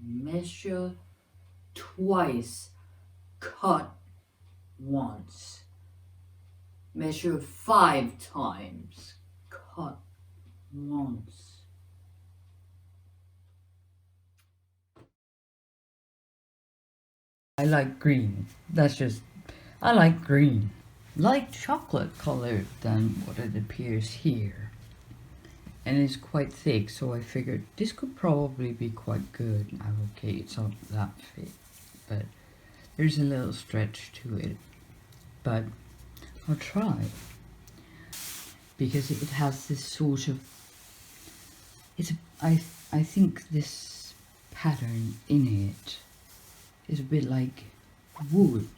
Measure twice, cut once. Measure 5 times, cut once. I like green. I like green. Light chocolate colored than what it appears here. And it's quite thick, so I figured this could probably be quite good. Okay, it's not that thick, but there's a little stretch to it. But I'll try. Because it has this sort of, I think this pattern in it is a bit like wood.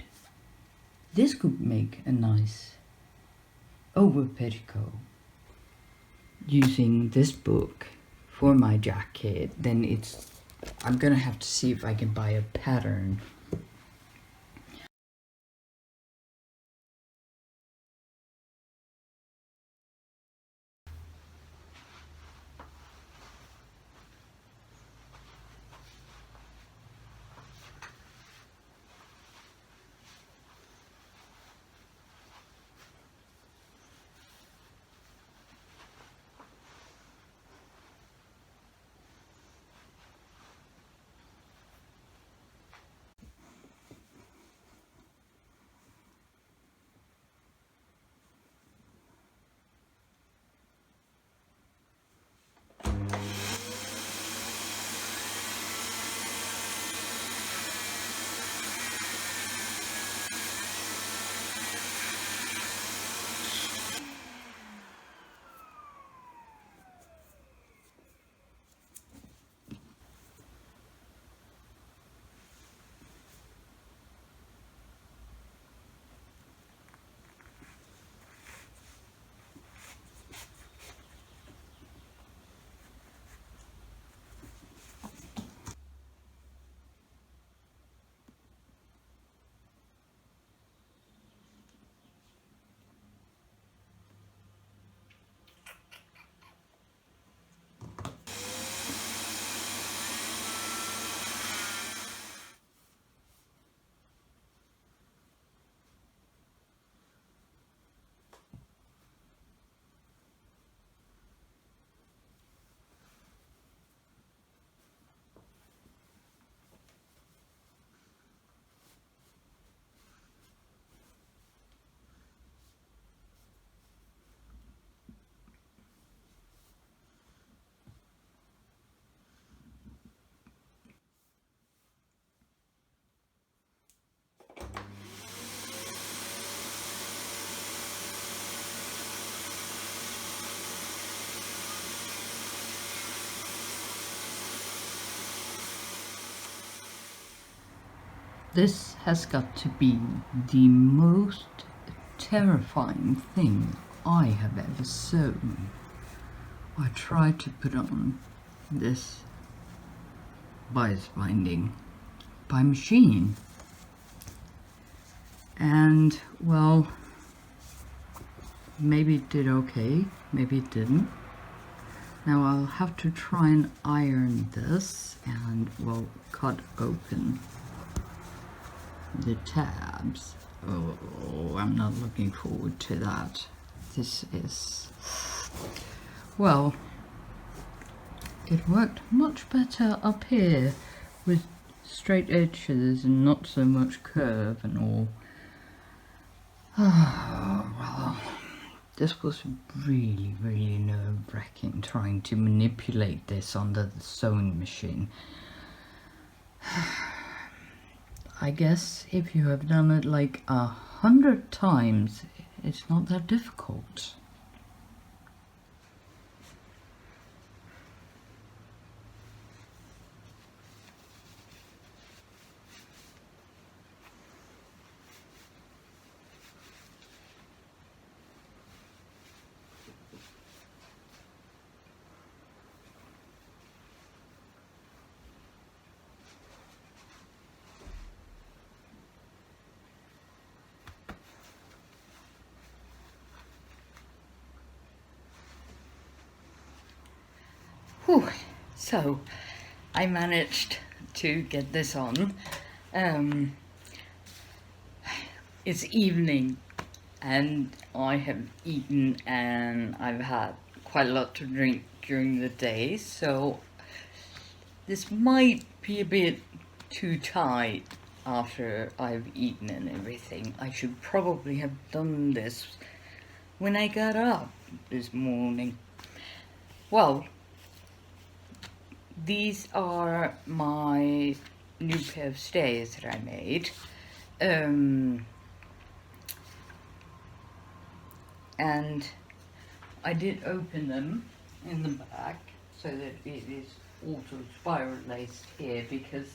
This could make a nice over petticoat. Using this book for my jacket, then I'm gonna have to see if I can buy a pattern. This has got to be the most terrifying thing I have ever sewn. I tried to put on this bias binding by machine, and well, maybe it did okay, maybe it didn't. Now I'll have to try and iron this and, well, cut open the tabs. Oh, I'm not looking forward to that. This is, well, it worked much better up here with straight edges and not so much curve and all. Well, this was really, really nerve-wracking trying to manipulate this under the sewing machine. I guess if you have done it like 100 times, it's not that difficult. Whew. So I managed to get this on. It's evening and I have eaten and I've had quite a lot to drink during the day, so this might be a bit too tight after I've eaten and everything. I should probably have done this when I got up this morning. Well, these are my new pair of stairs that I made. And I did open them in the back so that it is also spiral laced here, because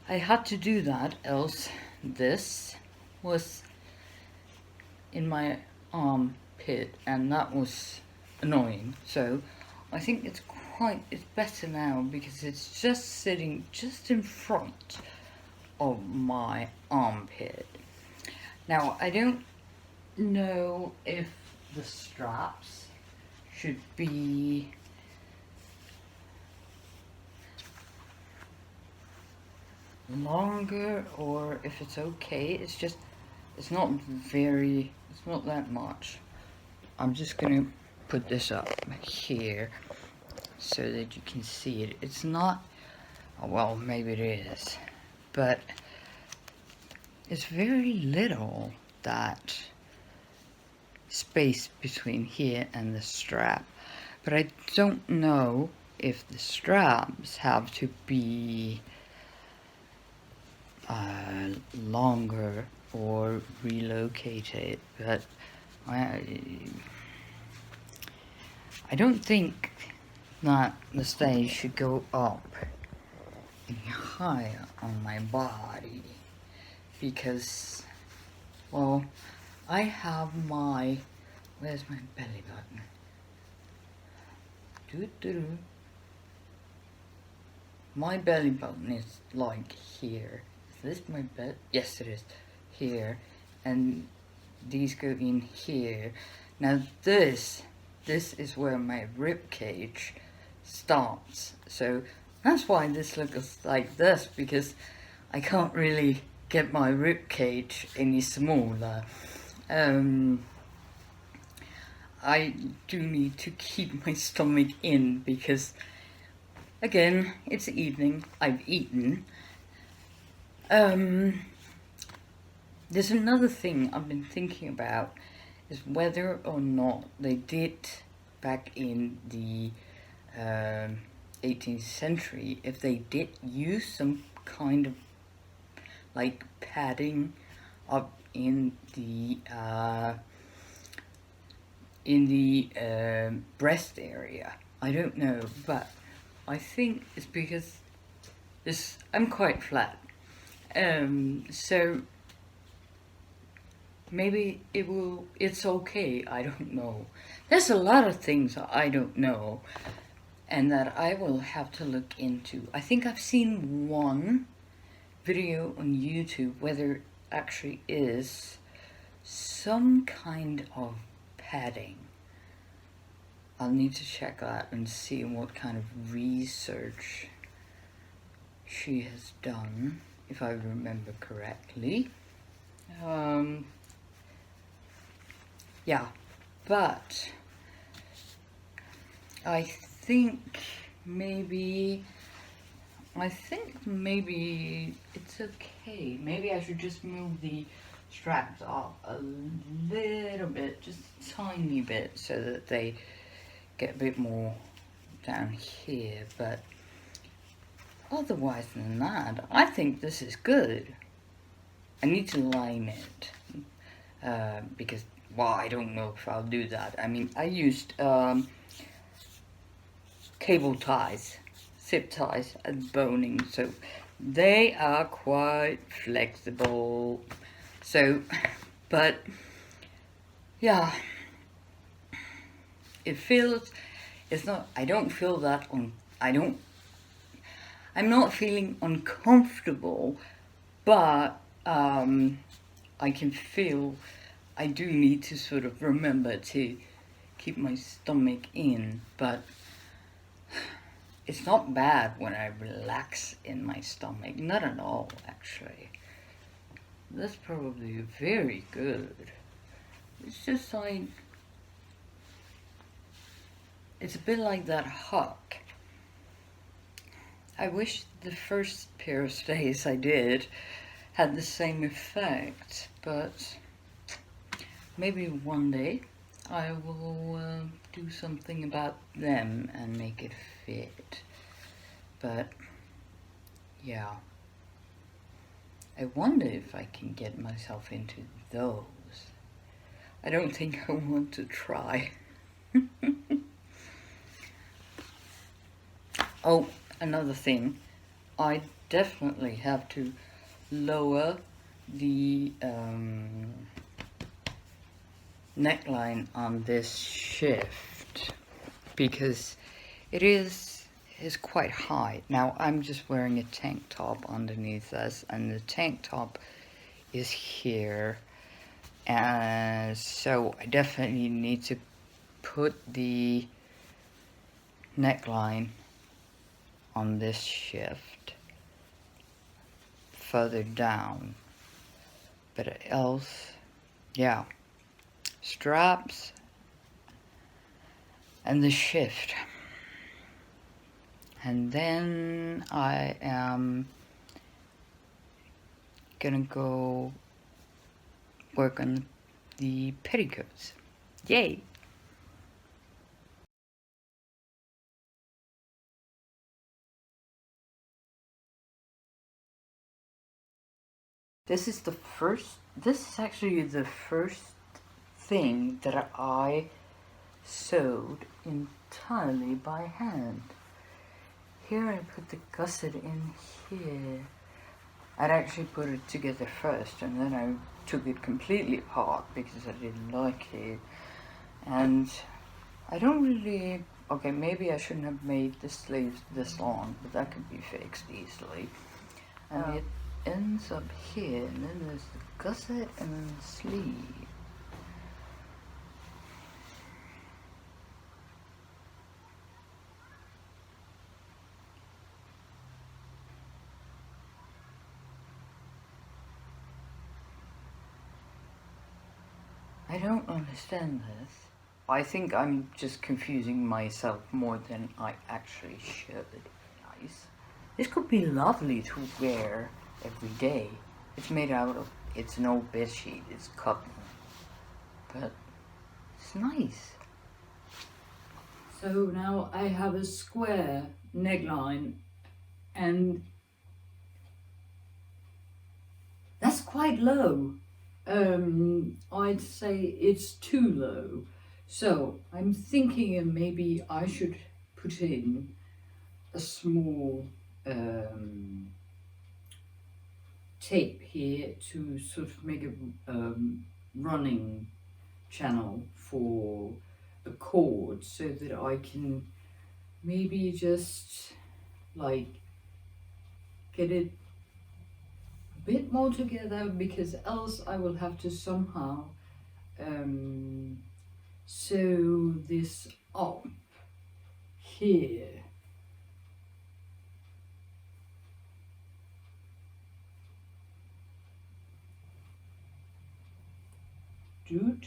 I had to do that, else this was in my armpit and that was annoying. So I think it's better now because it's just sitting just in front of my armpit. Now I don't know if the straps should be longer or if it's okay. It's not that much. I'm just gonna put this up here so that you can see it. It's not, oh, well, maybe it is, but it's very little, that space between here and the strap. But I don't know if the straps have to be longer or relocated, but I don't think that the stay should go up any higher on my body, because, well, I have my, where's my belly button? Doo-doo-doo. My belly button is like here. Is this my belly? Yes, it is. Here. And these go in here. Now this is where my rib cage starts. So that's why this looks like this, because I can't really get my rib cage any smaller. I do need to keep my stomach in because, again, it's evening, I've eaten. There's another thing I've been thinking about, is whether or not they did back in the 18th century, if they did use some kind of like padding up in the breast area. I don't know, but I think it's because I'm quite flat, so maybe it's okay, I don't know. There's a lot of things I don't know and that I will have to look into. I think I've seen one video on YouTube where there actually is some kind of padding. I'll need to check that and see what kind of research she has done, if I remember correctly. Yeah, but I think maybe it's okay. Maybe I should just move the straps up a little bit, just a tiny bit, so that they get a bit more down here. But otherwise than that, I think this is good. I need to line it because, well, I don't know if I'll do that. I mean, I used cable ties, zip ties and boning, so they are quite flexible. So, but yeah, it's not, I don't feel that I'm not feeling uncomfortable, but I can feel I do need to sort of remember to keep my stomach in, but it's not bad when I relax in my stomach. Not at all, actually. That's probably very good. It's just like, it's a bit like that hook. I wish the first pair of stays I did had the same effect, but maybe one day I will do something about them and make it fit. But yeah, I wonder if I can get myself into those. I don't think I want to try. Oh, another thing, I definitely have to lower the neckline on this shift because it is quite high. Now I'm just wearing a tank top underneath this, and the tank top is here, and so I definitely need to put the neckline on this shift further down, but else, yeah, straps and the shift. And then I am gonna go work on the petticoats. Yay! This is actually the first thing that I sewed entirely by hand. Here I put the gusset in here. I'd actually put it together first, and then I took it completely apart because I didn't like it. And I don't really, okay, maybe I shouldn't have made the sleeves this long, but that could be fixed easily. And it ends up here, and then there's the gusset and then the sleeve. I don't understand this. I think I'm just confusing myself more than I actually should. Nice. This could be lovely to wear every day. It's made out of, it's an old bed sheet, it's cotton. But it's nice. So now I have a square neckline, and that's quite low. I'd say it's too low. So I'm thinking maybe I should put in a small tape here to sort of make a running channel for a cord, so that I can maybe just like get it a bit more together, because else I will have to somehow sew this up here. Dude,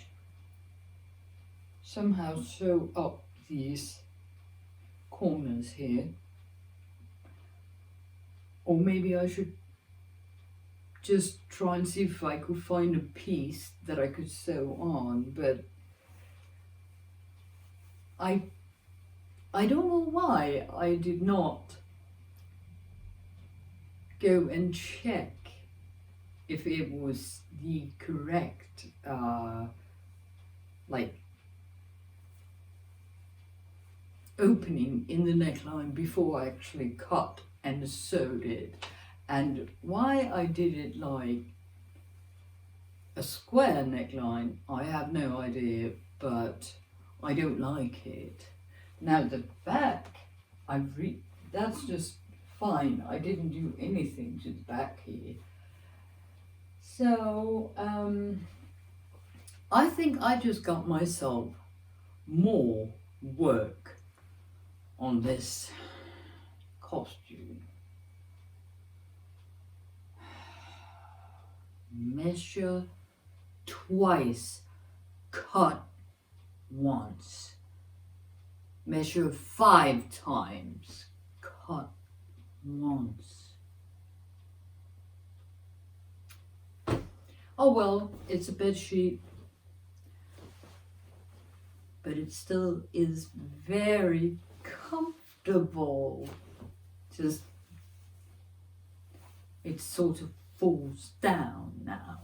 somehow sew up these corners here. Or maybe I should just try and see if I could find a piece that I could sew on, but I don't know why I did not go and check if it was the correct like opening in the neckline before I actually cut and sewed it. And why I did it like a square neckline, I have no idea, but I don't like it. Now the back, that's just fine. I didn't do anything to the back here. So I think I just got myself more work on this costume. Measure twice, cut once. Measure 5 times, cut once. Oh well, it's a bed sheet, but it still is very comfortable. Just, it sort of falls down now.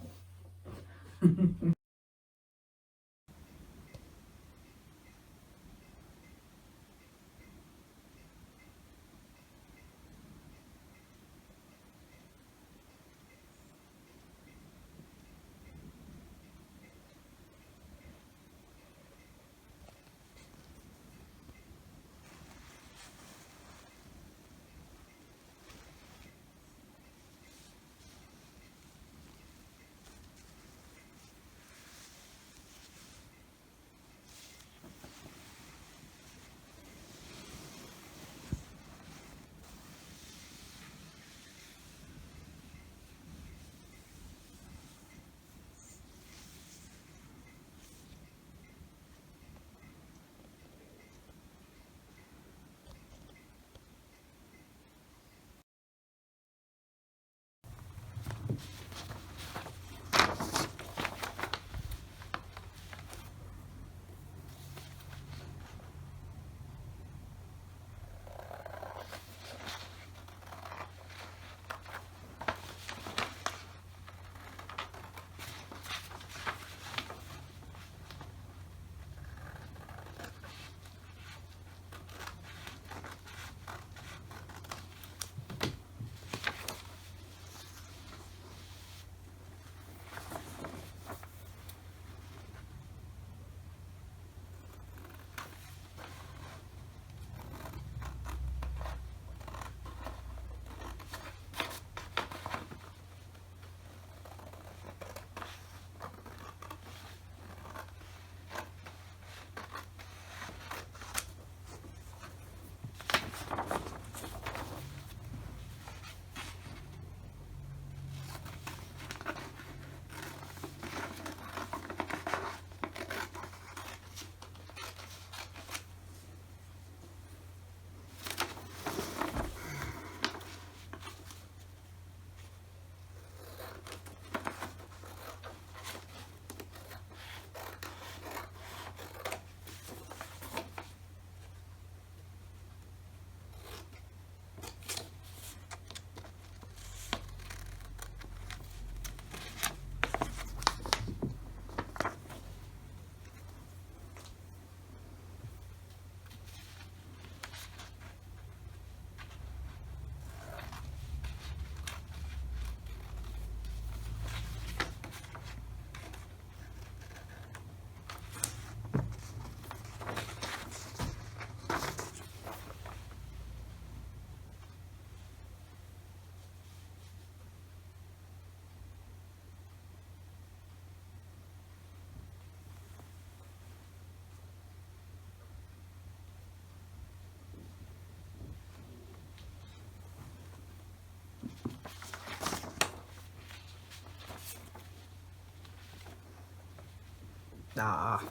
Ah,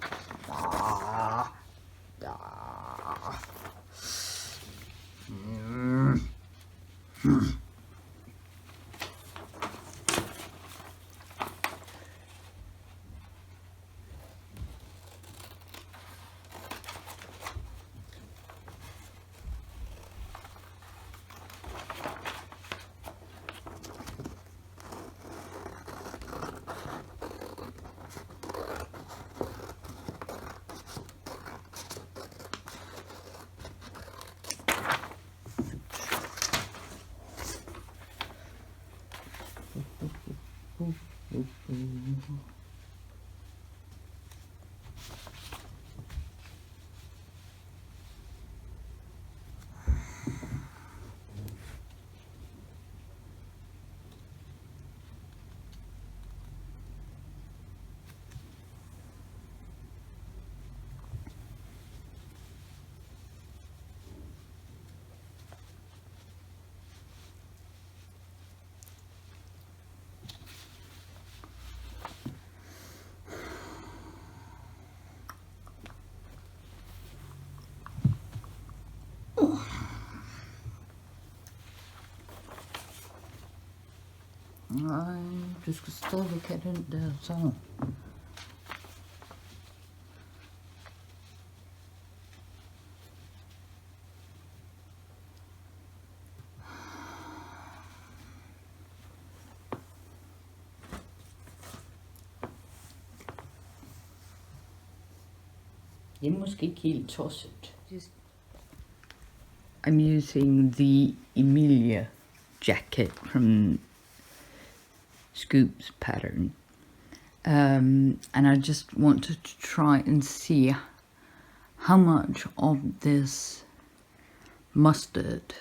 ah, ah. Du ska stryka den där så. Det er måske ikke helt tosset. I'm using the Amalia jacket from Scoop's pattern. And I just wanted to try and see how much of this mustard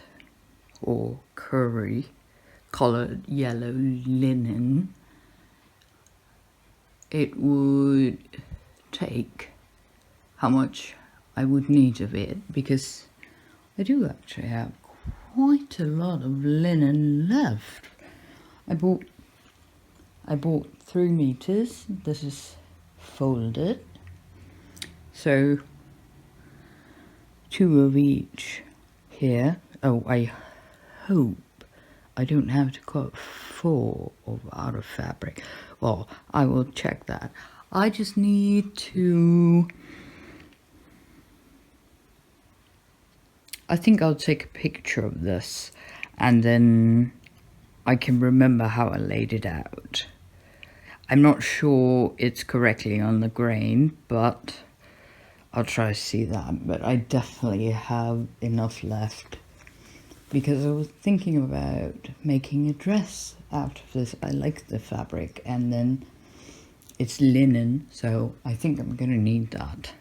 or curry colored yellow linen it would take, how much I would need of it, because I do actually have quite a lot of linen left. I bought 3 meters. This is folded, so 2 of each here. Oh, I hope I don't have to cut 4 out of fabric. Well, I will check that. I just need to, I think I'll take a picture of this and then I can remember how I laid it out. I'm not sure it's correctly on the grain, but I'll try to see that. But I definitely have enough left, because I was thinking about making a dress out of this. I like the fabric, and then it's linen, so I think I'm gonna need that.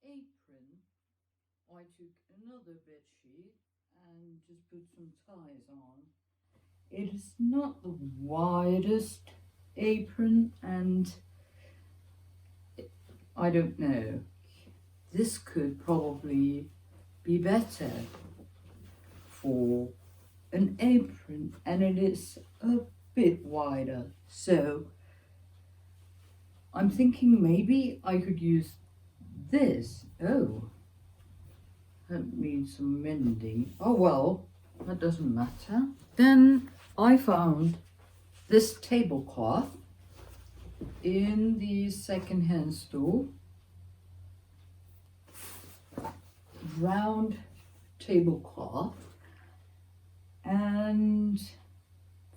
apron, I took another bed sheet and just put some ties on. It is not the widest apron, and I don't know. This could probably be better for an apron, and it is a bit wider. So I'm thinking maybe I could use this. Oh, that needs some mending. Oh well, that doesn't matter. Then I found this tablecloth in the second-hand store. Round tablecloth, and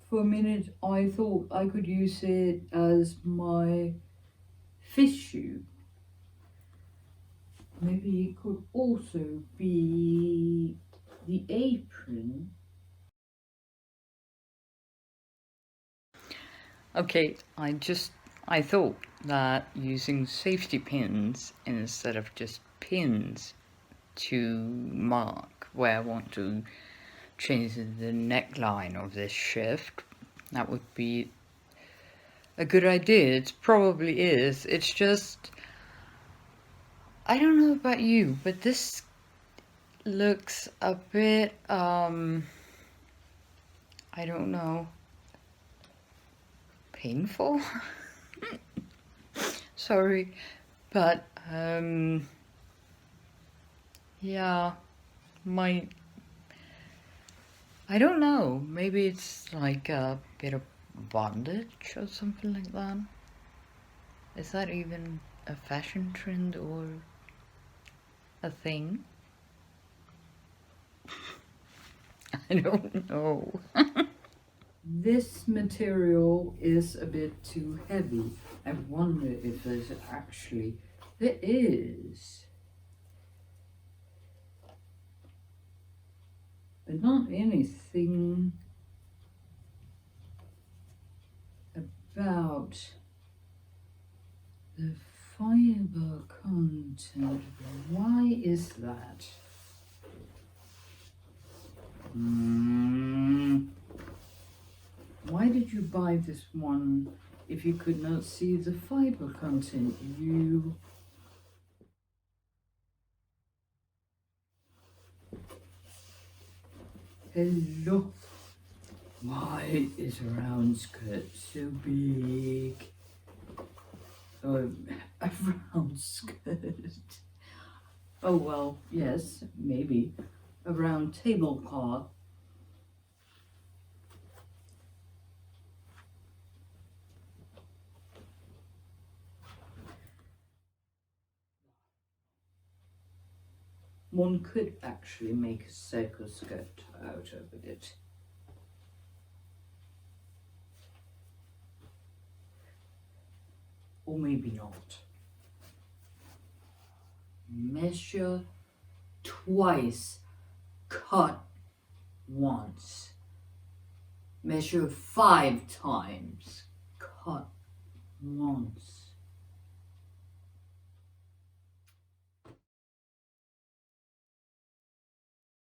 for a minute I thought I could use it as my fish shoe. Maybe it could also be the apron. Okay, I thought that using safety pins instead of just pins to mark where I want to change the neckline of this shift, that would be a good idea. It probably is. It's just, I don't know about you, but this looks a bit, I don't know, painful? Sorry, but, yeah, I don't know, maybe it's like a bit of bondage or something like that. Is that even a fashion trend or a thing? I don't know. This material is a bit too heavy. I wonder if there's actually, there is, but not anything about the fiber content. Why is that? Why did you buy this one if you could not see the fiber content? You... Hello. Why is a round skirt so big? A round skirt. Oh well, yes, maybe. A round tablecloth. One could actually make a circle skirt out of it. Or maybe not. Measure twice, cut once. Measure 5 times, cut once.